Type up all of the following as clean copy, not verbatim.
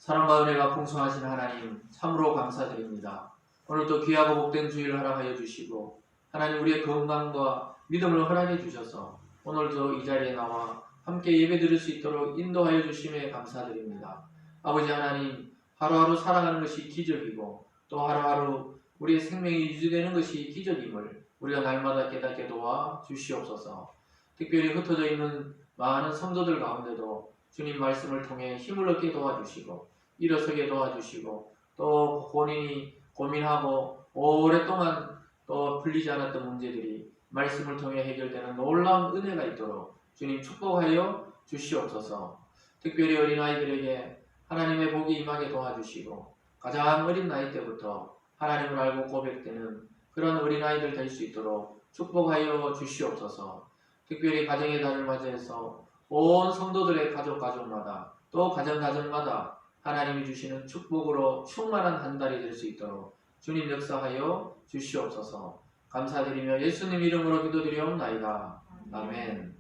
사랑과 은혜가 풍성하신 하나님 참으로 감사드립니다. 오늘도 귀하고 복된 주일을 허락하여 주시고 하나님 우리의 건강과 믿음을 허락해 주셔서 오늘도 이 자리에 나와 함께 예배 드릴 수 있도록 인도하여 주심에 감사드립니다. 아버지 하나님, 하루하루 살아가는 것이 기적이고 또 하루하루 우리의 생명이 유지되는 것이 기적임을 우리가 날마다 깨닫게 도와 주시옵소서. 특별히 흩어져 있는 많은 성도들 가운데도 주님 말씀을 통해 힘을 얻게 도와주시고 일어서게 도와주시고 또 본인이 고민하고 오랫동안 또 풀리지 않았던 문제들이 말씀을 통해 해결되는 놀라운 은혜가 있도록 주님 축복하여 주시옵소서. 특별히 어린아이들에게 하나님의 복이 임하게 도와주시고 가장 어린 나이 때부터 하나님을 알고 고백되는 그런 어린아이들 될 수 있도록 축복하여 주시옵소서. 특별히 가정의 달을 맞이해서 온 성도들의 가족마다 또 가정마다 하나님이 주시는 축복으로 충만한 한 달이 될 수 있도록 주님 역사하여 주시옵소서. 감사드리며 예수님 이름으로 기도드리옵나이다. 아멘.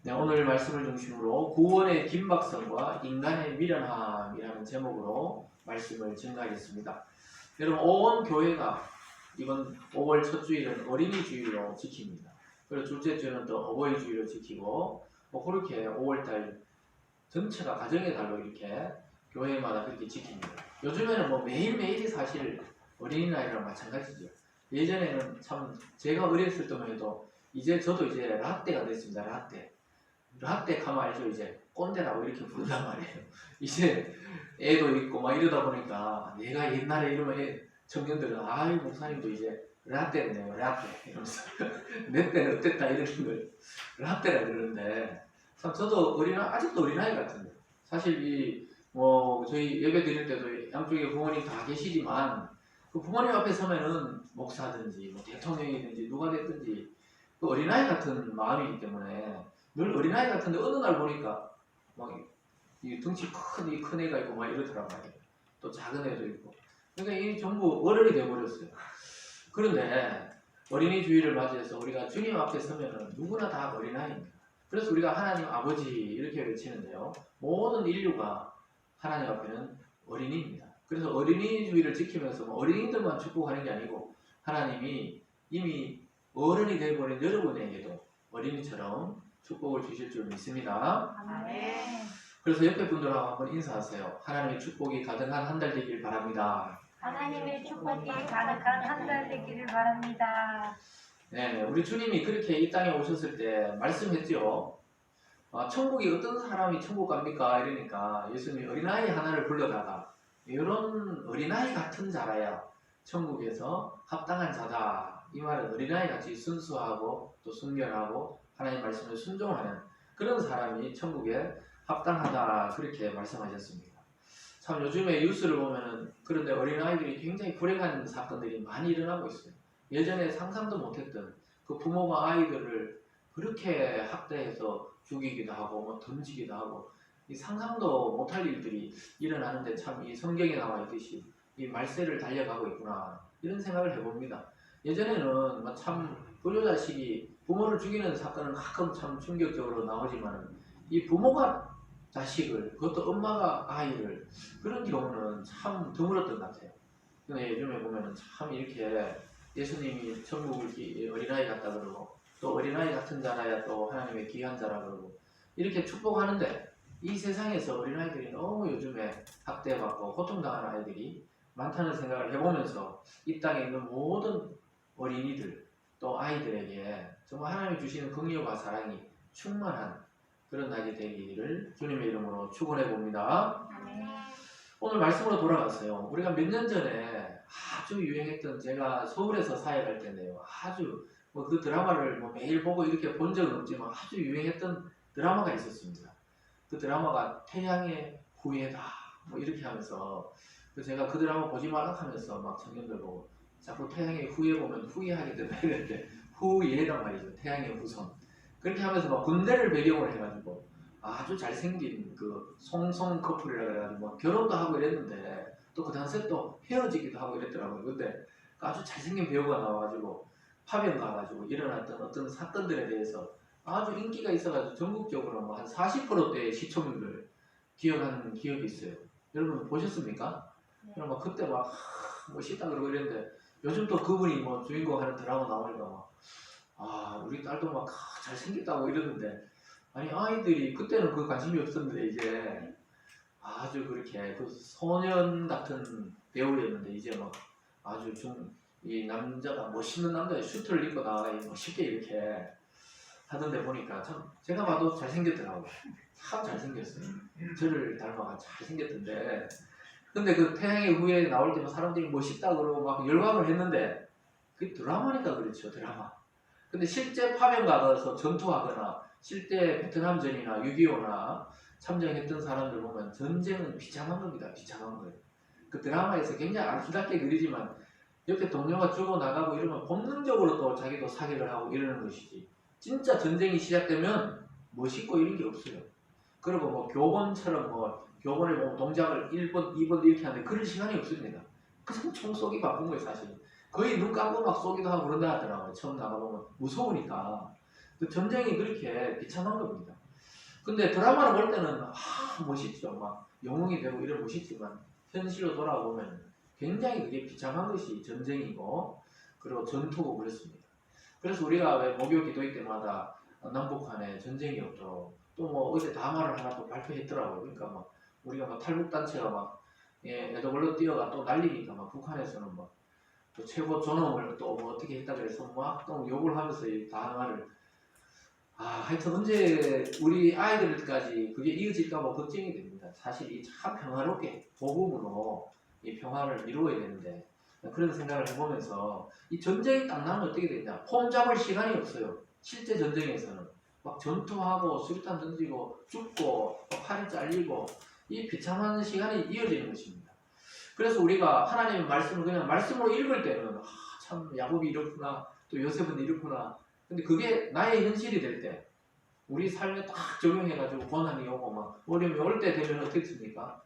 네, 오늘 말씀을 중심으로 구원의 긴박성과 인간의 미련함이라는 제목으로 말씀을 증가하겠습니다. 여러분, 온 교회가 이번 5월 첫 주일은 어린이 주일로 지킵니다. 그리고 둘째 주는 또 어버이 주일로 지키고 그렇게 5월달 전체가 가정의 달로 이렇게 교회마다 그렇게 지킵니다. 요즘에는 매일매일이 사실 어린이날이랑 마찬가지죠. 예전에는 참 제가 어렸을 때만 해도 저도 이제 라떼가 됐습니다. 라떼 가면 알죠? 이제 꼰대라고 이렇게 부른단 말이에요. 이제 애도 있고 막 이러다 보니까 내가 옛날에 이러면 청년들은 아이 목사님도 이제 라떼네요. 라떼 이러면서 내 때는 어땠다 이런 걸 라떼라 그러는데 참 저도 아직도 어린아이 같은데 사실 저희 예배 드릴 때도 양쪽에 부모님 다 계시지만 그 부모님 앞에 서면은 목사든지 대통령이든지 누가 됐든지 그 어린아이 같은 마음이기 때문에 늘 어린아이 같은데 어느 날 보니까 이 덩치 큰 애가 있고 막 이러더란 말이에요. 또 작은 애도 있고. 그러니까 이 전부 어른이 돼버렸어요. 그런데 어린이 주일을 맞이해서 우리가 주님 앞에 서면은 누구나 다 어린아이입니다. 그래서 우리가 하나님 아버지 이렇게 외치는데요. 모든 인류가 하나님 앞에는 어린이입니다. 그래서 어린이 주일을 지키면서 어린이들만 축복하는 게 아니고 하나님이 이미 어른이 되어버린 여러분에게도 어린이처럼 축복을 주실 줄 믿습니다. 아멘. 그래서 옆에 분들하고 한번 인사하세요. 하나님의 축복이 가득한 한 달 되길 바랍니다. 하나님의 축복이 가득한 한 달 되기를 바랍니다. 네, 우리 주님이 그렇게 이 땅에 오셨을 때 말씀했죠. 천국이 어떤 사람이 천국 갑니까? 이러니까 예수님이 어린아이 하나를 불러다가 이런 어린아이 같은 자라야 천국에서 합당한 자다. 이 말은 어린아이 같이 순수하고 또 순결하고 하나님 말씀을 순종하는 그런 사람이 천국에 합당하다. 그렇게 말씀하셨습니다. 참 요즘에 뉴스를 보면은 그런데 어린아이들이 굉장히 불행한 사건들이 많이 일어나고 있어요. 예전에 상상도 못했던 그 부모가 아이들을 그렇게 학대해서 죽이기도 하고 던지기도 하고 이 상상도 못할 일들이 일어나는데 참 이 성경에 나와 있듯이 이 말세를 달려가고 있구나 이런 생각을 해봅니다. 예전에는 참 불효자식이 부모를 죽이는 사건은 가끔 참 충격적으로 나오지만 이 부모가 자식을 그것도 엄마가 아이를 그런 경우는 참 드물었던 것 같아요. 근데 요즘에 보면은 참 이렇게 예수님이 천국을 어린아이 같다 그러고 또 어린아이 같은 자라야 또 하나님의 귀한 자라 그러고 이렇게 축복하는데 이 세상에서 어린아이들이 너무 요즘에 학대받고 고통당하는 아이들이 많다는 생각을 해보면서 이 땅에 있는 모든 어린이들 또 아이들에게 정말 하나님이 주시는 긍휼과 사랑이 충만한 그런 날이 되기를 주님의 이름으로 축원해 봅니다. 오늘 말씀으로 돌아갔어요. 우리가 몇 년 전에 아주 유행했던 제가 서울에서 사역할 때인데요. 아주 그 드라마를 매일 보고 이렇게 본 적은 없지만 아주 유행했던 드라마가 있었습니다. 그 드라마가 태양의 후예다 이렇게 하면서 제가 그 드라마 보지 말라 하면서 막 청년들 보고 자꾸 태양의 후예 보면 후회하게 된다 이랬는데 후예란 말이죠. 태양의 후손. 그렇게 하면서 막 군대를 배경으로 해가지고 아주 잘생긴 그 송송 커플이라 그래가지고 결혼도 하고 이랬는데 또 그 당시에 또 헤어지기도 하고 이랬더라고요. 근데 아주 잘생긴 배우가 나와가지고 파병 가가지고 일어났던 어떤 사건들에 대해서 아주 인기가 있어가지고 전국적으로 한 40%대의 시청률을 기억한 기억이 있어요. 여러분 보셨습니까? 네. 여러분 그때 막 멋있다 그러고 이랬는데 요즘 또 그분이 뭐 주인공 하는 드라마 나오니까 막 우리 딸도 막 잘생겼다고 이러는데 아니 아이들이 그때는 그 관심이 없었는데 이제 아주 그렇게 그 소년 같은 배우였는데 이제 막 아주 좀 이 남자가 멋있는 남자의 슈트를 입고 나가 멋있게 이렇게 하던데 보니까 참 제가 봐도 잘생겼더라고요. 참 잘생겼어요. 저를 닮아가 잘생겼던데 근데 그 태양의 후예 나올 때만 사람들이 멋있다 그러고 막 열광을 했는데 그 드라마니까 그렇죠. 드라마. 근데 실제 파병 가서 전투하거나 실제 베트남전이나 6.25나 참전했던 사람들 보면 전쟁은 비참한 겁니다. 비참한 거예요. 그 드라마에서 굉장히 아름답게 그리지만 옆에 동료가 죽어나가고 이러면 본능적으로 또 자기도 사격을 하고 이러는 것이지. 진짜 전쟁이 시작되면 멋있고 이런 게 없어요. 그리고 뭐 교본처럼 뭐 교본을 보면 동작을 1번, 2번 이렇게 하는데 그럴 시간이 없습니다. 그냥 총 쏘기 바쁜 거예요 사실. 거의 눈 감고 막 쏘기도 하고 그런다 하더라고요. 처음 나가보면 무서우니까. 그 전쟁이 그렇게 비참한 겁니다. 근데 드라마를 볼 때는 멋있죠. 막 영웅이 되고 이런 멋있지만 현실로 돌아보면 굉장히 그게 비참한 것이 전쟁이고 그리고 전투고 그렇습니다. 그래서 우리가 왜 목요 기도회 때마다 남북한에 전쟁이 없도록 또 뭐 어제 담화를 하나 또 발표했더라고요. 그러니까 막 우리가 막 탈북단체가 막 애도걸로 뛰어가 또 날리니까 막 북한에서는 막 또 최고 존엄을 또 뭐 어떻게 했다 그래서 막 또 욕을 하면서 이 담화를 하여튼 언제 우리 아이들까지 그게 이어질까 뭐 걱정이 됩니다. 사실 이 참 평화롭게 복음으로 이 평화를 이루어야 되는데 그런 생각을 해보면서 이 전쟁이 딱 나면 어떻게 되냐 폼 잡을 시간이 없어요. 실제 전쟁에서는 막 전투하고 수류탄 던지고 죽고 팔이 잘리고 이 비참한 시간이 이어지는 것입니다. 그래서 우리가 하나님의 말씀을 그냥 말씀으로 읽을 때는 참 야곱이 이렇구나 또 요셉은 이렇구나 근데 그게 나의 현실이 될 때 우리 삶에 딱 적용해가지고 고난이 오고 막 어려움이 올 때 되면 어떻게 됩니까?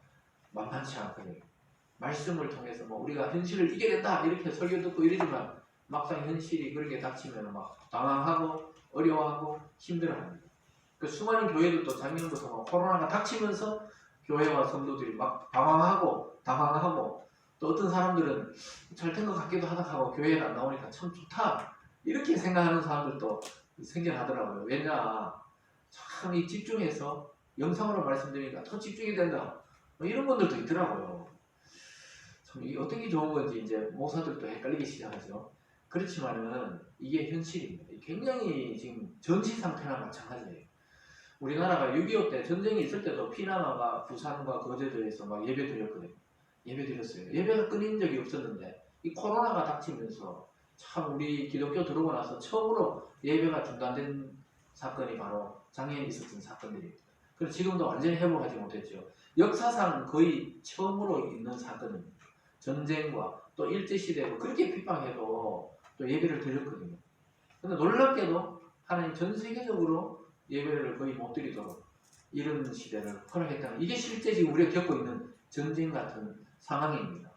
만만치 않거든요. 말씀을 통해서 뭐 우리가 현실을 이겨낸다 이렇게 설교 듣고 이러지만 막상 현실이 그렇게 닥치면 막 당황하고 어려워하고 힘들어합니다. 그 수많은 교회들도 작년부터 막 코로나가 닥치면서 교회와 성도들이 막 방황하고 당황하고 또 어떤 사람들은 잘 된 것 같기도 하다 하고 교회에 안 나오니까 참 좋다 이렇게 생각하는 사람들도 생겨나더라고요. 왜냐 참 이 집중해서 영상으로 말씀드리니까 더 집중이 된다 뭐 이런 분들도 있더라고요. 참 이게 어떤 게 좋은 건지 이제 목사들도 헷갈리기 시작하죠. 그렇지만은 이게 현실입니다. 굉장히 지금 전시 상태나 마찬가지예요. 우리나라가 6.25 때 전쟁이 있을 때도 피난화가 부산과 거제도에서 막 예배 드렸거든요. 예배 드렸어요. 예배가 끊인 적이 없었는데 이 코로나가 닥치면서 참 우리 기독교 들어오고 나서 처음으로 예배가 중단된 사건이 바로 작년에 있었던 사건들입니다. 그래서 지금도 완전히 회복하지 못했죠. 역사상 거의 처음으로 있는 사건입니다. 전쟁과 또 일제시대고 그렇게 핍박해도 또 예배를 드렸거든요. 근데 놀랍게도 하나님 전 세계적으로 예배를 거의 못 드리도록 이런 시대를 허락했다는 이게 실제 지금 우리가 겪고 있는 전쟁 같은 상황입니다.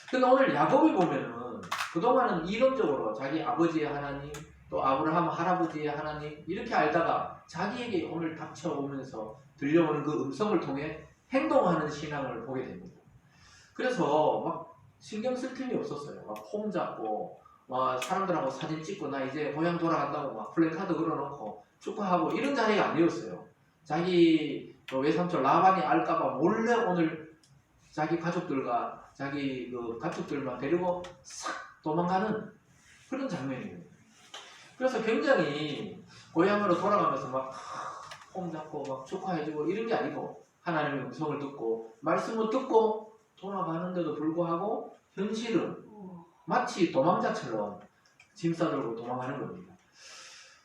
근데 오늘 야곱이 보면은 그동안은 이론적으로 자기 아버지의 하나님 또 아브라함 할아버지의 하나님 이렇게 알다가 자기에게 오늘 닥쳐오면서 들려오는 그 음성을 통해 행동하는 신앙을 보게 됩니다. 그래서 막 신경 쓸 틈이 없었어요. 막 폼 잡고 막 사람들하고 사진 찍고 나 이제 고향 돌아간다고 막 플래카드 걸어놓고 축하하고 이런 자리가 아니었어요. 자기 외삼촌 라반이 알까봐 몰래 오늘 자기 가족들과 자기 그 가축들만 데리고 싹 도망가는 그런 장면이에요. 그래서 굉장히 고향으로 돌아가면서 막 폼 잡고 막 축하해주고 이런 게 아니고 하나님의 음성을 듣고 말씀을 듣고 돌아가는데도 불구하고 현실은 마치 도망자처럼 짐 싸들고 도망가는 겁니다.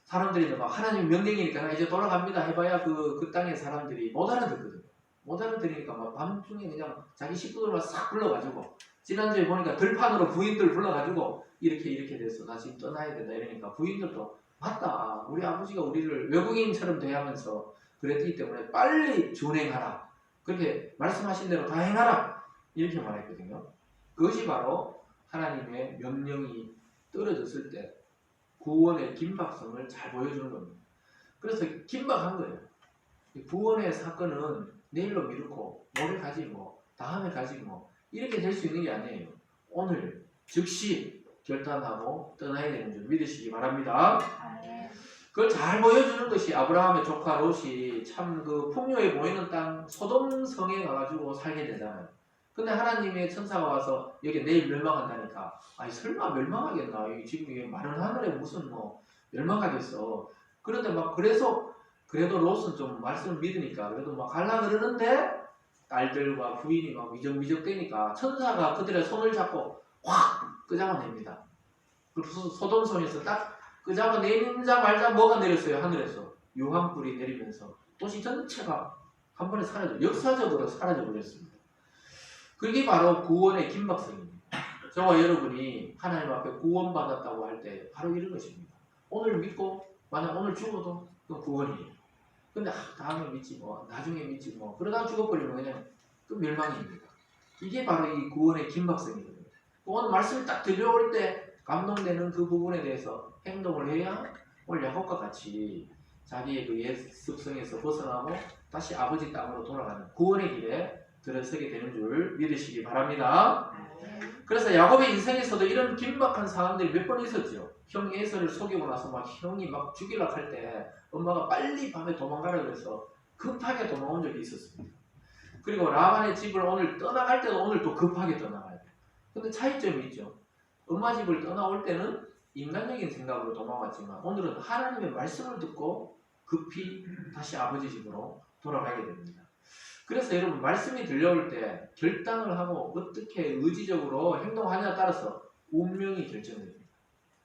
사람들이 막 하나님 명령이니까 나 이제 돌아갑니다 해봐야 그 땅의 사람들이 못 알아듣거든요. 못 알아들으니까 막 밤중에 그냥 자기 식구들만 싹 불러가지고 지난주에 보니까 들판으로 부인들 불러가지고 이렇게 돼서 나 지금 떠나야 된다 이러니까 부인들도 맞다 우리 아버지가 우리를 외국인처럼 대하면서 그랬기 때문에 빨리 준행하라 그렇게 말씀하신 대로 다 행하라 이렇게 말했거든요. 그것이 바로 하나님의 명령이 떨어졌을 때 구원의 긴박성을 잘 보여주는 겁니다. 그래서 긴박한 거예요. 구원의 사건은 내일로 미루고 모레 가지 뭐 다음에 가지 뭐 이렇게 될 수 있는 게 아니에요. 오늘 즉시 결단하고 떠나야 되는 줄 믿으시기 바랍니다. 아멘. 그걸 잘 보여주는 것이 아브라함의 조카 롯이 참 그 풍요해 보이는 땅 소돔성에 가가지고 살게 되잖아요. 근데 하나님의 천사가 와서 여기 내일 멸망한다니까 아니 설마 멸망하겠나 지금 이게 마른 하늘에 무슨 뭐 멸망하겠어. 그런데 막 그래서 그래도 롯은 좀 말씀을 믿으니까 그래도 막 갈라 그러는데 딸들과 부인이 막 미적미적 되니까 천사가 그들의 손을 잡고 확 끄잡아냅니다. 그래서 소돔성에서 딱 끄잡아내자마자 뭐가 내렸어요? 하늘에서 유황불이 내리면서 도시 전체가 한 번에 사라져 역사적으로 사라져 버렸습니다. 그게 바로 구원의 긴박성입니다. 저와 여러분이 하나님 앞에 구원받았다고 할 때 바로 이런 것입니다. 오늘 믿고 만약 오늘 죽어도 그 구원이에요. 근데 다음에 믿지 뭐 나중에 믿지 뭐 그러다 죽어버리면 그냥 그 멸망입니다. 이게 바로 이 구원의 긴박성이거든요. 오늘 말씀을 딱 들려올 때 감동되는 그 부분에 대해서 행동을 해야 오늘 야곱과 같이 자기의 그 옛 습성에서 벗어나고 다시 아버지 땅으로 돌아가는 구원의 길에 들어서게 되는 줄 믿으시기 바랍니다. 그래서 야곱의 인생에서도 이런 긴박한 상황들이 몇 번 있었죠. 형 에서를 속이고 나서 막 형이 막 죽이려고 할 때 엄마가 빨리 밤에 도망가라 그래서 급하게 도망온 적이 있었습니다. 그리고 라반의 집을 오늘 떠나갈 때도 오늘 또 급하게 떠나가야 돼요. 근데 차이점이 있죠. 엄마 집을 떠나올 때는 인간적인 생각으로 도망갔지만 오늘은 하나님의 말씀을 듣고 급히 다시 아버지 집으로 돌아가게 됩니다. 그래서 여러분 말씀이 들려올 때 결단을 하고 어떻게 의지적으로 행동하냐에 따라서 운명이 결정됩니다.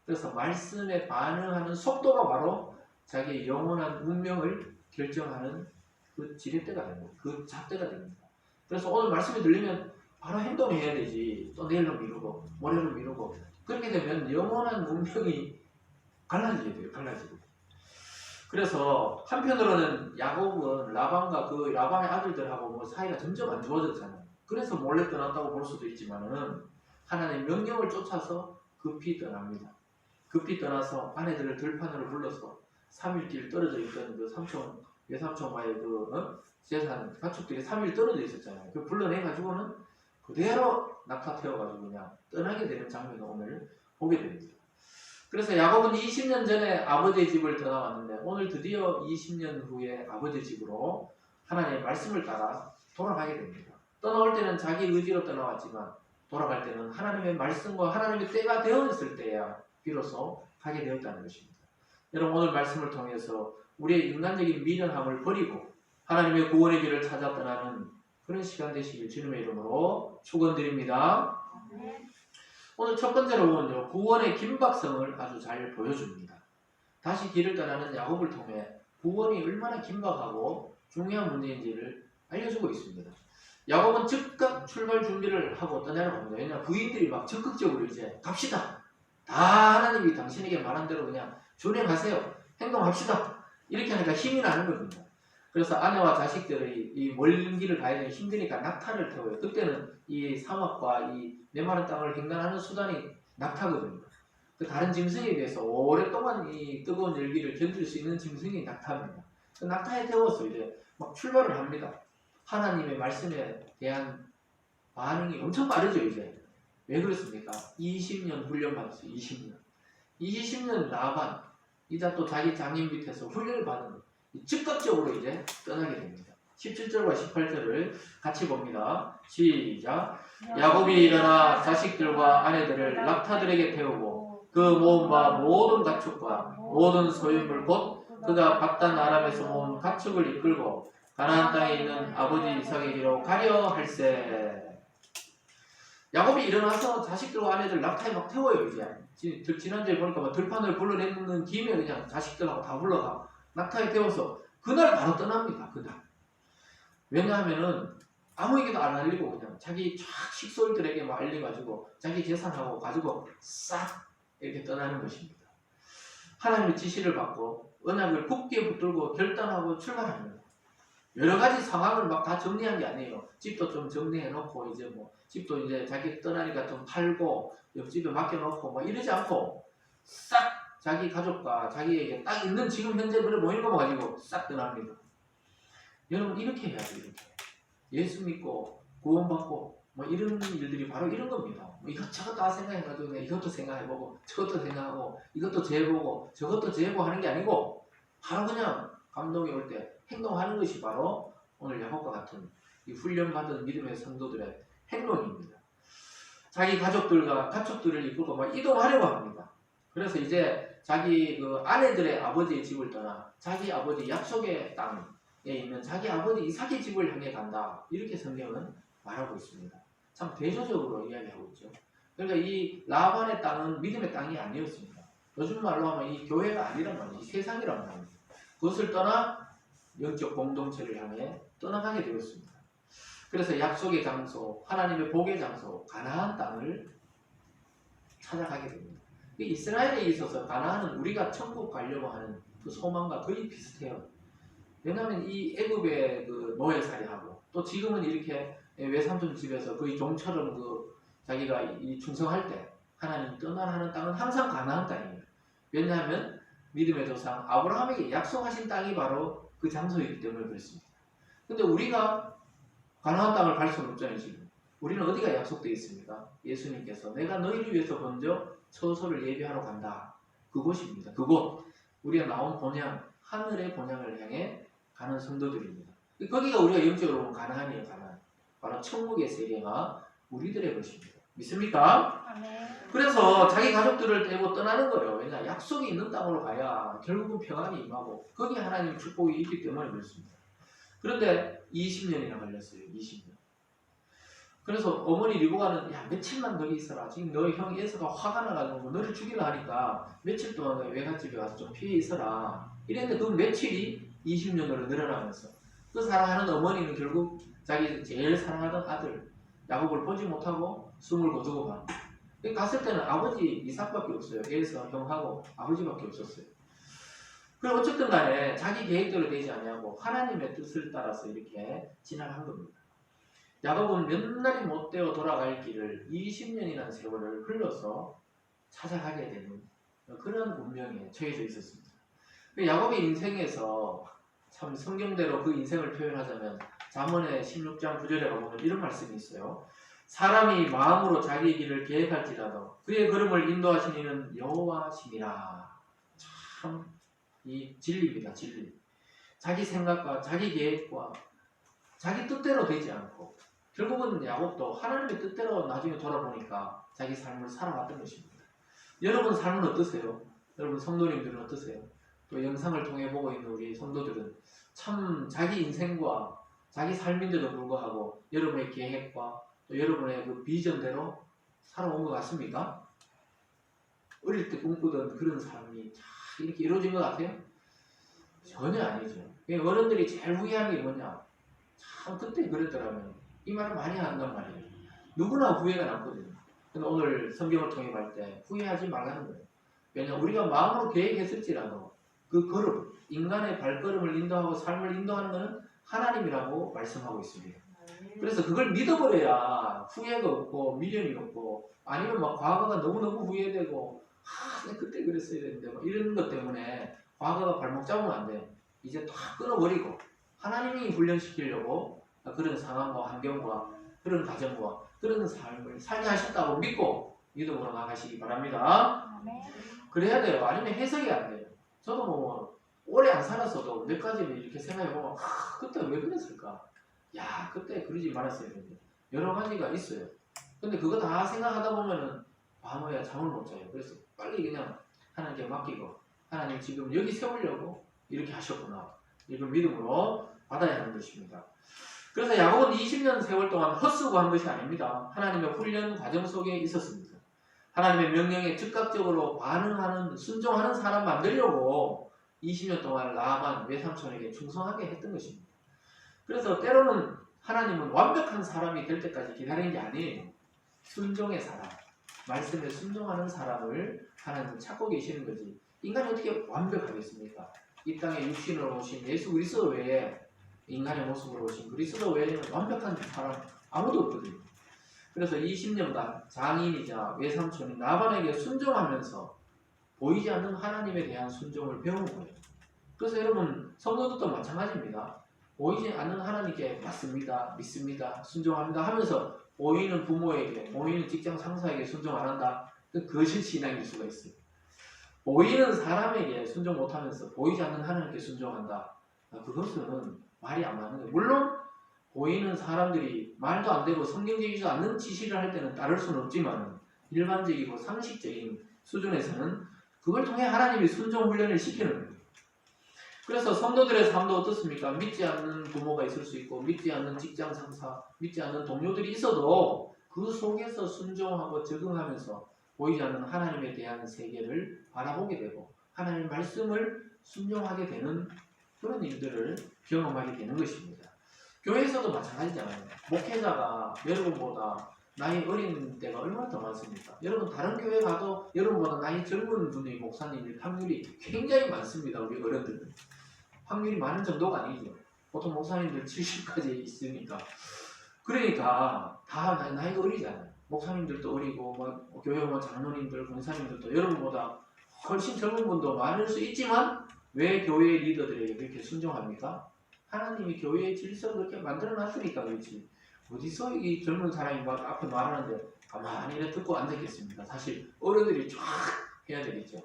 그래서 말씀에 반응하는 속도가 바로 자기의 영원한 운명을 결정하는 그 지렛대가 됩니다. 그 잣대가 됩니다. 그래서 오늘 말씀이 들리면 바로 행동해야 되지. 또 내일로 미루고 모레로 미루고 그렇게 되면 영원한 운명이 갈라지게 돼요. 갈라지고. 그래서 한편으로는 야곱은 라반과 그 라반의 아들들하고 뭐 사이가 점점 안 좋아졌잖아요. 그래서 몰래 떠났다고 볼 수도 있지만은 하나님의 명령을 쫓아서 급히 떠납니다. 급히 떠나서 아내들을 들판으로 불러서 3일길 떨어져 있던 그 삼촌, 외삼촌과의 그 재산 가축들이 3일 떨어져 있었잖아요. 그 불러내가지고는 그대로 낙타 태워가지고 그냥 떠나게 되는 장면을 오늘 보게 됩니다. 그래서 야곱은 20년 전에 아버지의 집을 떠나왔는데 오늘 드디어 20년 후에 아버지 집으로 하나님의 말씀을 따라 돌아가게 됩니다. 떠나올 때는 자기 의지로 떠나왔지만 돌아갈 때는 하나님의 말씀과 하나님의 때가 되었을 때야 비로소 가게 되었다는 것입니다. 여러분 오늘 말씀을 통해서 우리의 인간적인 미련함을 버리고 하나님의 구원의 길을 찾아 떠나는 그런 시간 되시길 주님의 이름으로 축원드립니다. 오늘 첫 번째로 보면요. 구원의 긴박성을 아주 잘 보여줍니다. 다시 길을 떠나는 야곱을 통해 구원이 얼마나 긴박하고 중요한 문제인지를 알려주고 있습니다. 야곱은 즉각 출발 준비를 하고 떠나려 합니다. 왜냐하면 부인들이 막 적극적으로 이제 갑시다. 다 하나님이 당신에게 말한 대로 그냥 준행하세요. 행동합시다. 이렇게 하니까 힘이 나는 겁니다. 그래서 아내와 자식들이 이 먼 길을 가야 되니 힘드니까 낙타를 태워요. 그때는 이 사막과 이 메마른 땅을 횡단하는 수단이 낙타거든요. 그 다른 짐승에 비해서 오랫동안 이 뜨거운 열기를 견딜 수 있는 짐승이 낙타입니다. 그 낙타에 태워서 이제 막 출발을 합니다. 하나님의 말씀에 대한 반응이 엄청 빠르죠. 이제 왜 그렇습니까? 20년 훈련 받았어요. 20년 라반 이자 또 자기 장인 밑에서 훈련을 받은 즉각적으로 이제 떠나게 됩니다. 17절과 18절을 같이 봅니다. 시작. 야곱이 일어나 자식들과 아내들을 낙타들에게 태우고 그 모은 바 모든 가축과 모든 소유물 곧 그가 받단 아람에서 모은 가축을 이끌고 가나안 땅에 있는 아버지 이삭에게로 가려 할세. 야곱이 일어나서 자식들과 아내들 낙타에 막 태워요. 이제 지난주에 보니까 막 들판을 불러내는 김에 그냥 자식들하고 다 불러가 낙타에 태워서 그날 바로 떠납니다. 그날. 왜냐하면은 아무에게도 안 알리고 그냥 자기 쫙 식솔들에게 막 알려가지고 자기 재산하고 가지고 싹 이렇게 떠나는 것입니다. 하나님의 지시를 받고 언약을 굳게 붙들고 결단하고 출발합니다. 여러 가지 상황을 막 다 정리한 게 아니에요. 집도 좀 정리해 놓고 이제 뭐 집도 이제 자기 떠나니까 좀 팔고 옆집에 맡겨 놓고 뭐 이러지 않고 싹 자기 가족과 자기에게 딱 있는 지금 현재 그래 보이는 거 가지고 싹 떠납니다. 여러분 이렇게 해야죠. 이렇게 예수 믿고 구원받고 뭐 이런 일들이 바로 이런 겁니다. 뭐 이것저것 다 생각해가지고 이것도 생각해보고 저것도 생각하고 이것도 재보고 저것도 재보고 하는 게 아니고 바로 그냥 감동이 올 때 행동하는 것이 바로 오늘 야곱과 같은 이 훈련받은 믿음의 성도들의 행동입니다. 자기 가족들을 이끌고 막 이동하려고 합니다. 그래서 이제 자기 그 아내들의 아버지의 집을 떠나 자기 아버지 약속의 땅에 있는 자기 아버지 이삭의 집을 향해 간다. 이렇게 성경은 말하고 있습니다. 참 대조적으로 이야기하고 있죠. 그러니까 이 라반의 땅은 믿음의 땅이 아니었습니다. 요즘 말로 하면 이 교회가 아니란 말이에요. 이 세상이란 말이에요. 그것을 떠나 영적 공동체를 향해 떠나가게 되었습니다. 그래서 약속의 장소, 하나님의 복의 장소, 가나안 땅을 찾아가게 됩니다. 이스라엘에 있어서 가나안은 우리가 천국 가려고 하는 그 소망과 거의 비슷해요. 왜냐하면 이 애굽의 그 노예살이하고 또 지금은 이렇게 외삼촌 집에서 거의 종처럼 그 자기가 이 충성할 때 하나님 떠나라는 땅은 항상 가나안 땅이에요. 왜냐하면 믿음의 조상 아브라함에게 약속하신 땅이 바로 그 장소이기 때문에 그렇습니다. 근데 우리가 가나안 땅을 갈 수는 없잖아요. 지금 우리는 어디가 약속되어 있습니까? 예수님께서 내가 너희를 위해서 먼저 처소를 예비하러 간다. 그곳입니다. 그곳 우리가 나온 본향 하늘의 본향을 향해 가는 성도들입니다. 거기가 우리가 영적으로 보면 가나안이에요. 가나안. 바로 천국의 세계가 우리들의 것입니다. 믿습니까? 아멘. 그래서 자기 가족들을 떼고 떠나는 거예요. 왜냐 약속이 있는 땅으로 가야 결국은 평안이 임하고 거기 하나님 축복이 있기 때문에 그렇습니다. 그런데 20년이나 걸렸어요. 20년. 그래서 어머니 리브가는 야 며칠만 더 있어라. 지금 너희 형 에서가 화가 나가지고 너를 죽이려 하니까 며칠 동안 외갓집에 가서 좀 피해 있어라. 이랬는데 그 며칠이 20년으로 늘어나면서 그 사랑하는 어머니는 결국 자기 제일 사랑하던 아들 야곱을 보지 못하고 숨을 거두고 가. 갔을 때는 아버지 이삭밖에 없어요. 에서 형하고 아버지밖에 없었어요. 그럼 어쨌든 간에 자기 계획대로 되지 아니하고 하나님의 뜻을 따라서 이렇게 지나간 겁니다. 야곱은 몇 날이 못 되어 돌아갈 길을 20년이라는 세월을 흘러서 찾아가게 되는 그런 운명에 처해져 있었습니다. 야곱의 인생에서 참 성경대로 그 인생을 표현하자면 잠언의 16장 9절에 가보면 이런 말씀이 있어요. 사람이 마음으로 자기의 길을 계획할지라도 그의 걸음을 인도하신 이는 여호와시니라. 참 이 진리입니다. 진리. 자기 생각과 자기 계획과 자기 뜻대로 되지 않고 결국은 야곱도 하나님의 뜻대로 나중에 돌아보니까 자기 삶을 살아왔던 것입니다. 여러분 삶은 어떠세요? 여러분 성도님들은 어떠세요? 또 영상을 통해 보고 있는 우리 성도들은 참 자기 인생과 자기 삶인데도 불구하고 여러분의 계획과 또 여러분의 그 비전대로 살아온 것 같습니까? 어릴 때 꿈꾸던 그런 삶이 참 이렇게 이루어진 것 같아요? 전혀 아니죠. 어른들이 제일 후회하는 게 뭐냐? 참 그때 그랬더라면 이 말을 많이 한단 말이에요. 누구나 후회가 남거든요. 근데 오늘 성경을 통해 볼 때 후회하지 말라는 거예요. 왜냐하면 우리가 마음으로 계획했을지라도 그 걸음, 인간의 발걸음을 인도하고 삶을 인도하는 것은 하나님이라고 말씀하고 있습니다. 그래서 그걸 믿어버려야 후회가 없고 미련이 없고 아니면 막 과거가 너무너무 후회되고 내가 그때 그랬어야 되는데 막 이런 것 때문에 과거가 발목 잡으면 안 돼요. 이제 다 끊어버리고 하나님이 훈련시키려고 그런 상황과 환경과 그런 가정과 그런 삶을 살게 하셨다고 믿고 믿음으로 나가시기 바랍니다. 아멘. 그래야 돼요. 아니면 해석이 안 돼요. 저도 뭐 오래 안 살았어도 몇 가지를 이렇게 생각해보면 그때 왜 그랬을까? 야 그때 그러지 말았어야 되는데 여러 가지가 있어요. 근데 그거 다 생각하다 보면은 밤에 잠을 못 자요. 그래서 빨리 그냥 하나님께 맡기고 하나님 지금 여기 세우려고 이렇게 하셨구나. 이걸 믿음으로 받아야 하는 것입니다. 그래서 야곱은 20년 세월 동안 헛수고한 것이 아닙니다. 하나님의 훈련 과정 속에 있었습니다. 하나님의 명령에 즉각적으로 반응하는 순종하는 사람 만들려고 20년 동안 라반 외삼촌에게 충성하게 했던 것입니다. 그래서 때로는 하나님은 완벽한 사람이 될 때까지 기다리는 게 아니에요. 순종의 사람, 말씀에 순종하는 사람을 하나님은 찾고 계시는 거지. 인간이 어떻게 완벽하겠습니까? 이 땅에 육신으로 오신 예수 그리스도 외에 인간의 모습으로 오신 그리스도 외에는 완벽한 사람 아무도 없거든요. 그래서 20년간 장인이자 외삼촌인 라반에게 순종하면서 보이지 않는 하나님에 대한 순종을 배운 거예요. 그래서 여러분 성도들도 마찬가지입니다. 보이지 않는 하나님께 맞습니다, 믿습니다, 순종합니다 하면서 보이는 부모에게, 보이는 직장 상사에게 순종 안 한다. 그것이 신앙일 수가 있어요. 보이는 사람에게 순종 못하면서 보이지 않는 하나님께 순종한다. 그것은 말이 안 맞는 거예요. 물론 보이는 사람들이 말도 안 되고 성경적이지 않는 지시를 할 때는 따를 수는 없지만 일반적이고 상식적인 수준에서는 그걸 통해 하나님이 순종 훈련을 시키는 거예요. 그래서 성도들의 삶도 어떻습니까? 믿지 않는 부모가 있을 수 있고 믿지 않는 직장 상사, 믿지 않는 동료들이 있어도 그 속에서 순종하고 적응하면서 보이지 않는 하나님에 대한 세계를 바라보게 되고 하나님의 말씀을 순종하게 되는 그런 일들을 경험하게 되는 것입니다. 교회에서도 마찬가지잖아요. 목회자가 여러분보다 나이 어린 때가 얼마나 더 많습니까? 여러분 다른 교회 가도 여러분보다 나이 젊은 분이 목사님일 확률이 굉장히 많습니다. 우리 어른들은. 확률이 많은 정도가 아니죠. 보통 목사님들 70까지 있으니까. 그러니까 다 나이가 어리잖아요. 목사님들도 어리고 교회 장로님들, 권사님들도 여러분보다 훨씬 젊은 분도 많을 수 있지만 왜 교회 리더들에게 그렇게 순종합니까? 하나님이 교회의 질서를 그렇게 만들어놨으니까 그렇지. 어디서 이 젊은 사람이 막 앞에 말하는데 가만히 이렇게 듣고 앉았겠습니다. 사실 어른들이 쫙 해야 되겠죠.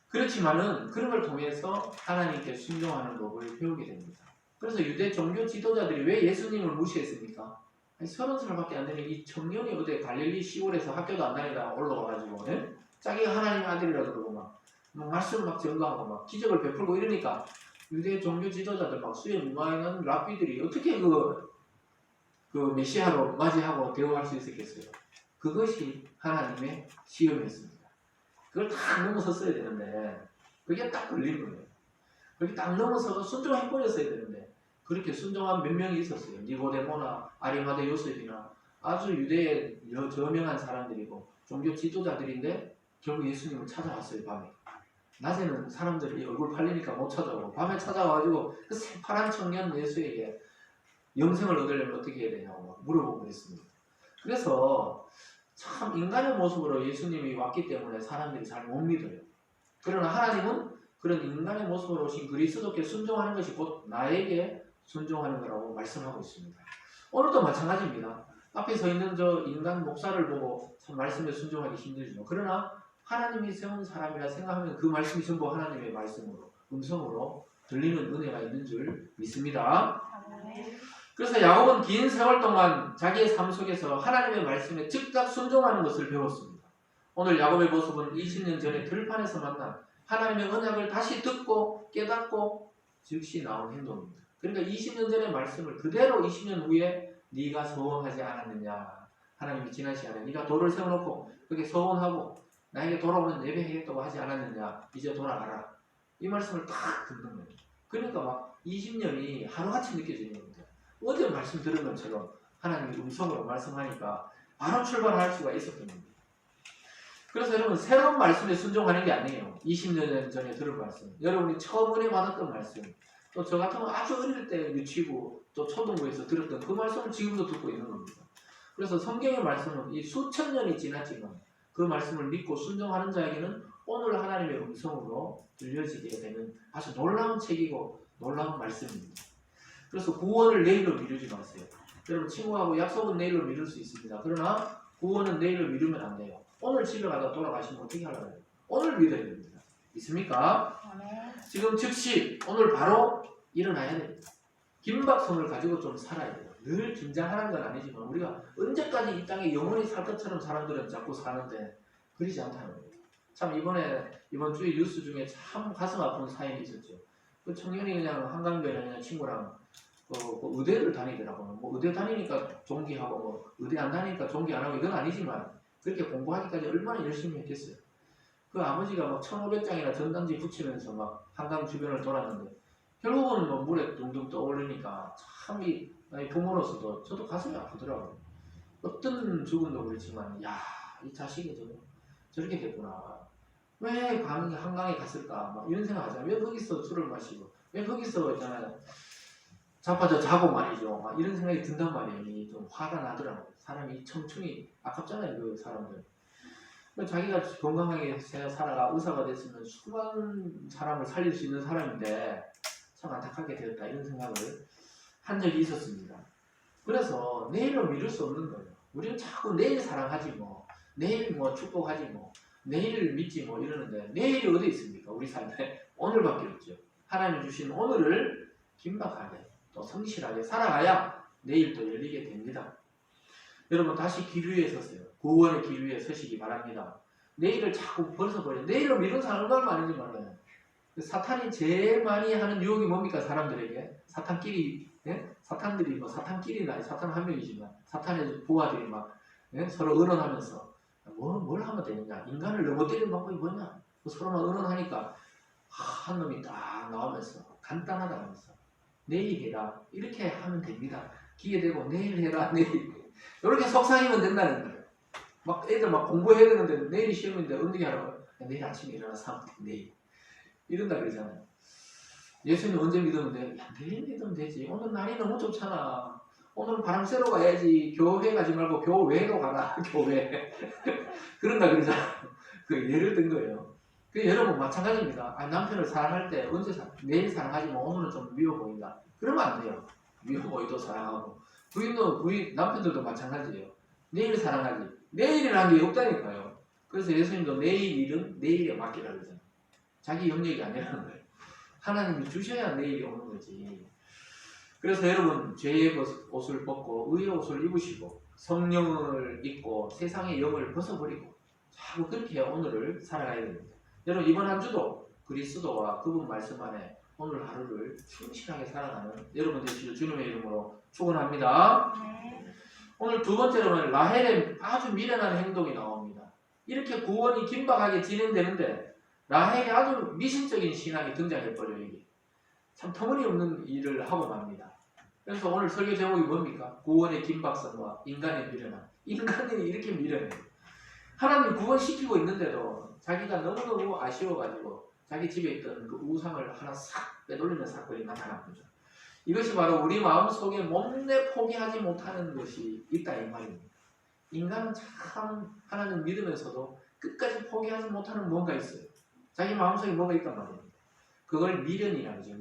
그렇지만은 그런 걸 통해서 하나님께 순종하는 법을 배우게 됩니다. 그래서 유대 종교 지도자들이 왜 예수님을 무시했습니까? 30살밖에 안 되는 이 청년이 어디 갈릴리 시골에서 학교도 안 다니다가 올라와가지고 자기가 하나님의 아들이라 그러고 막 말씀 막 전가하고 막 기적을 베풀고 이러니까 유대 종교 지도자들 막 수염 이마에는 랍비들이 어떻게 그 메시아로 맞이하고 대우할 수 있었겠어요? 그것이 하나님의 시험이었습니다. 그걸 딱 넘어섰어야 되는데 그게 딱 걸린 거예요. 그렇게 딱 넘어서서 순종해버렸어야 되는데 그렇게 순종한 몇 명이 있었어요. 니고데모나 아리마대 요셉이나 아주 유대의 저명한 사람들이고 종교 지도자들인데 결국 예수님을 찾아왔어요. 밤에. 낮에는 사람들이 얼굴 팔리니까 못 찾아오고 밤에 찾아와가지고 그 새파란 청년 예수에게 영생을 얻으려면 어떻게 해야 되냐고 물어보고 그랬습니다. 그래서 참 인간의 모습으로 예수님이 왔기 때문에 사람들이 잘 못 믿어요. 그러나 하나님은 그런 인간의 모습으로 오신 그리스도께 순종하는 것이 곧 나에게 순종하는 거라고 말씀하고 있습니다. 오늘도 마찬가지입니다. 앞에 서 있는 저 인간 목사를 보고 참 말씀에 순종하기 힘들죠. 그러나 하나님이 세운 사람이라 생각하면 그 말씀이 전부 하나님의 말씀으로 음성으로 들리는 은혜가 있는 줄 믿습니다. 그래서 야곱은 긴 세월 동안 자기의 삶 속에서 하나님의 말씀에 즉각 순종하는 것을 배웠습니다. 오늘 야곱의 모습은 20년 전에 들판에서 만난 하나님의 언약을 다시 듣고 깨닫고 즉시 나온 행동입니다. 그러니까 20년 전의 말씀을 그대로 20년 후에 네가 서원하지 않았느냐. 하나님이 지난 시간에 네가 돌을 세워놓고 그렇게 서원하고 나에게 돌아오면 예배하겠다고 하지 않았느냐. 이제 돌아가라. 이 말씀을 딱 듣는 거예요. 그러니까 막 20년이 하루같이 느껴지는 겁니다. 어제 말씀 들은 것처럼 하나님이 음성으로 말씀하니까 바로 출발할 수가 있었던 겁니다. 그래서 여러분 새로운 말씀에 순종하는 게 아니에요. 20년 전에 들은 말씀, 여러분이 처음 은혜 받았던 말씀, 또 저 같으면 아주 어릴 때 유치부 또 초등부에서 들었던 그 말씀을 지금도 듣고 있는 겁니다. 그래서 성경의 말씀은 이 수천 년이 지났지만 그 말씀을 믿고 순종하는 자에게는 오늘 하나님의 음성으로 들려지게 되는 아주 놀라운 책이고 놀라운 말씀입니다. 그래서 구원을 내일로 미루지 마세요. 여러분 친구하고 약속은 내일로 미룰 수 있습니다. 그러나 구원은 내일로 미루면 안 돼요. 오늘 집에 가다 돌아가시면 어떻게 하려고 해요? 오늘 믿어야 됩니다. 있습니까? 지금 즉시 오늘 바로 일어나야 됩니다. 긴박성을 가지고 좀 살아야 돼요. 늘 긴장하는 건 아니지만 우리가 언제까지 이 땅에 영원히 살 것처럼 사람들은 자꾸 사는데 그러지 않다는 거예요. 참 이번 주에 뉴스 중에 참 가슴 아픈 사연이 있었죠. 그 청년이 그냥 한강변에 그냥 친구랑 의대를 다니더라고요. 뭐 의대 다니니까 종기하고 뭐 의대 안 다니니까 종기 안 하고 이건 아니지만 그렇게 공부하기까지 얼마나 열심히 했겠어요. 그 아버지가 막 1,500장이나 전단지 붙이면서 막 한강 주변을 돌았는데 결국은 뭐 물에 둥둥 떠오르니까 참 이 부모로서도 저도 가슴이 아프더라고요. 어떤 죽음도 그렇지만 이 자식이 저렇게 됐구나. 왜 한강에 갔을까? 막 이런 생각하잖아요. 왜 거기서 술을 마시고 왜 거기서 있잖아요. 자빠져 자고 말이죠. 막 이런 생각이 든단 말이에요. 좀 화가 나더라고요. 사람이 청춘이 아깝잖아요. 그 사람들. 자기가 건강하게 살아가 의사가 됐으면 수많은 사람을 살릴 수 있는 사람인데 참 안타깝게 되었다 이런 생각을 한 적이 있었습니다. 그래서 내일을 미룰 수 없는 거예요. 우리는 자꾸 내일 사랑하지 뭐, 내일 뭐 축복하지 뭐, 내일을 믿지 뭐 이러는데 내일이 어디 있습니까? 우리 삶에 오늘밖에 없죠. 하나님 주신 오늘을 긴박하게 또 성실하게 살아가야 내일 또 열리게 됩니다. 여러분 다시 길 위에 서세요. 구원의 길 위에 서시기 바랍니다. 내일을 자꾸 벌써버려. 내일을 미룬 사람 얼마나 많은지 몰라요. 사탄이 제일 많이 하는 유혹이 뭡니까? 사람들에게 사탄끼리, 예? 사탄들이 뭐 사탄끼리나 사탄 한 명이지만 사탄의 부하들이 막 서로 의논하면서 뭘 하면 되느냐? 인간을 넘어뜨리는 방법이 뭐냐? 서로 막 의논하니까 한 놈이 딱 나오면서 간단하다 하면서 내일 해라 이렇게 하면 됩니다. 기회 되고 내일 해라 내일 이렇게 속삭이면 된다는 거예요. 막 애들 막 공부해야 되는데 내일 시험인데 어떻게 하라고? 내일 아침에 일어나서 하면 돼 내일 이런다 그러잖아요. 예수님 언제 믿으면 돼? 야, 내일 믿으면 되지. 오늘 날이 너무 좋잖아. 오늘 바람 쐬러 가야지. 교회 가지 말고 교외로 가라. 교회. 그런다 그러잖아요. 그 예를 든 거예요. 그 여러분 마찬가지입니다. 남편을 사랑할 때 언제 내일 사랑하지 뭐 오늘은 좀 미워 보인다. 그러면 안 돼요. 미워 보이도 사랑하고 부인 남편들도 마찬가지예요. 내일 사랑하지. 내일이라는 게 없다니까요. 그래서 예수님도 내일 일은 내일에 맡기라 그러잖아요. 자기 영역이 아니라는 거예요. 하나님이 주셔야 내일이 오는 거지. 그래서 여러분 죄의 옷을 벗고 의의 옷을 입으시고 성령을 입고 세상의 영을 벗어버리고 자꾸 그렇게 오늘을 살아가야 됩니다. 여러분 이번 한 주도 그리스도와 그분 말씀 안에 오늘 하루를 충실하게 살아가는 여러분 되시길 주님의 이름으로 축원합니다. 네. 오늘 두 번째로는 라헬의 아주 미련한 행동이 나옵니다. 이렇게 구원이 긴박하게 진행되는데 라헬이 아주 미신적인 신앙이 등장해버려요. 이게 참 터무니없는 일을 하고 맙니다. 그래서 오늘 설교 제목이 뭡니까? 구원의 긴박성과 인간의 미련함. 인간이 이렇게 미련해요. 하나님 구원시키고 있는데도 자기가 너무너무 아쉬워가지고 자기 집에 있던 그 우상을 하나 싹 빼돌리는 사건이 나타난 거죠. 이것이 바로 우리 마음속에 못내 포기하지 못하는 것이 있다 이 말입니다. 인간은 참 하나님 믿으면서도 끝까지 포기하지 못하는 뭔가 있어요. 자기 마음속에 뭐가 있단 말입니다. 그걸 미련이라는 거죠.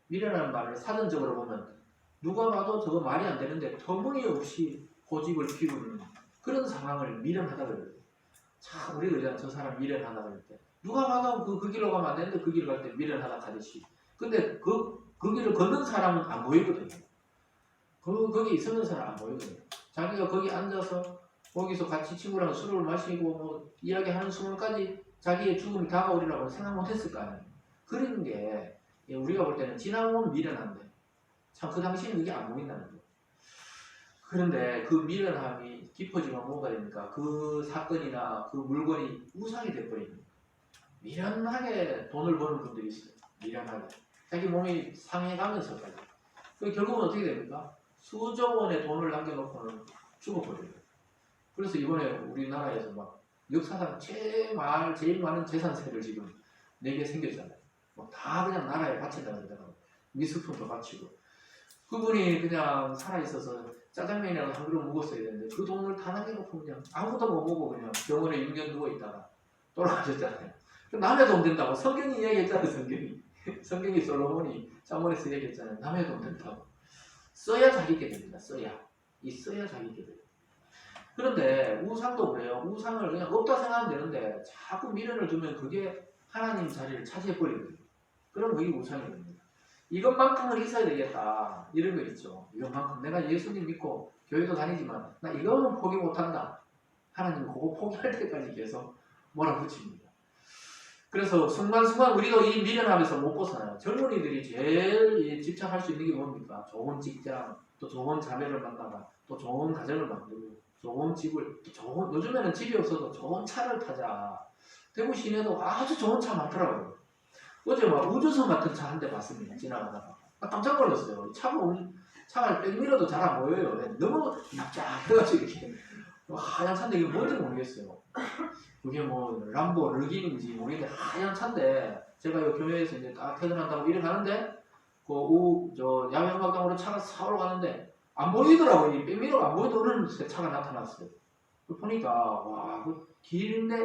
미련이라는 말을 사전적으로 보면 누가 봐도 저거 말이 안 되는데 터무니없이 고집을 피우는 그런 상황을 미련하다 그래요. 참 우리가 그러잖아요. 저 사람 미련하다 그럴 때 누가 봐도 그 길로 가면 안 되는데 그 길 갈 때 미련하다 가듯이. 근데 그 길을 걷는 사람은 안 보이거든요. 거기 있었는 사람 안 보이거든요. 자기가 거기 앉아서 거기서 같이 친구랑 술을 마시고 뭐 이야기하는 순간까지 자기의 죽음이 다가오리라고 생각 못했을 거 아니에요. 그런 게 우리가 볼 때는 지나온 미련한데 참 그 당시에는 그게 안 보인다는 거예요. 그런데 그 미련함이 깊어지면 뭐가 됩니까? 그 사건이나 그 물건이 우상이 돼버립니다. 미련하게 돈을 버는 분들이 있어요. 미련하게. 자기 몸이 상해가면서까지. 결국은 어떻게 됩니까? 수조 원의 돈을 남겨놓고는 죽어버려요. 그래서 이번에 우리나라에서 막 역사상 제일 많은 재산세를 지금 내게 생겼잖아요. 다 그냥 나라에 바친다 그러더라고요. 미술품도 바치고. 그분이 그냥 살아있어서 짜장면이라도 한 그릇 먹었어야 되는데 그 돈을 다 남겨놓고 그냥 아무것도 못 먹고 그냥 병원에 6년 누워있다가 돌아가셨잖아요. 남의 돈 된다고 성경이 이야기했잖아요. 성경이 솔로몬이 잠언에서 얘기했잖아요. 남의 돈 된다고. 써야 자기게 됩니다. 써야 자기게 돼요. 그런데 우상도 그래요. 우상을 그냥 없다 생각하면 되는데 자꾸 미련을 두면 그게 하나님 자리를 차지해버리거든요. 그럼 그게 우상이 됩니다. 이것만큼은 있어야 되겠다. 이런 거 있죠. 이것만큼 내가 예수님 믿고 교회도 다니지만 나 이거는 포기 못한다. 하나님 그거 포기할 때까지 계속 몰아붙입니다. 그래서 순간순간 우리도 이 미련함에서 못 벗어나요. 젊은이들이 제일 집착할 수 있는 게 뭡니까? 좋은 직장, 또 좋은 자매를 만나가, 또 좋은 가정을 만들고, 좋은 집을, 요즘에는 집이 없어도 좋은 차를 타자. 대구 시내도 아주 좋은 차 많더라고요. 어제 막 우주선 같은 차 한 대 봤습니다. 지나가다가. 깜짝 놀랐어요. 차가 백 밀어도 잘 안 보여요. 너무 납작해가지고 이렇게. 하얀 차인데 이게 뭔지 모르겠어요. 그게 뭐 람보 르긴인지 모르겠는데 하얀 차인데 제가 요 교회에서 이제 딱 퇴근한다고 이래 가는데 저 야외음악당으로 차가 사오러 가는데 안 보이더라고요. 이 백미러가 안 보이던 어느 차가 나타났어요. 보니까 와 그 길인데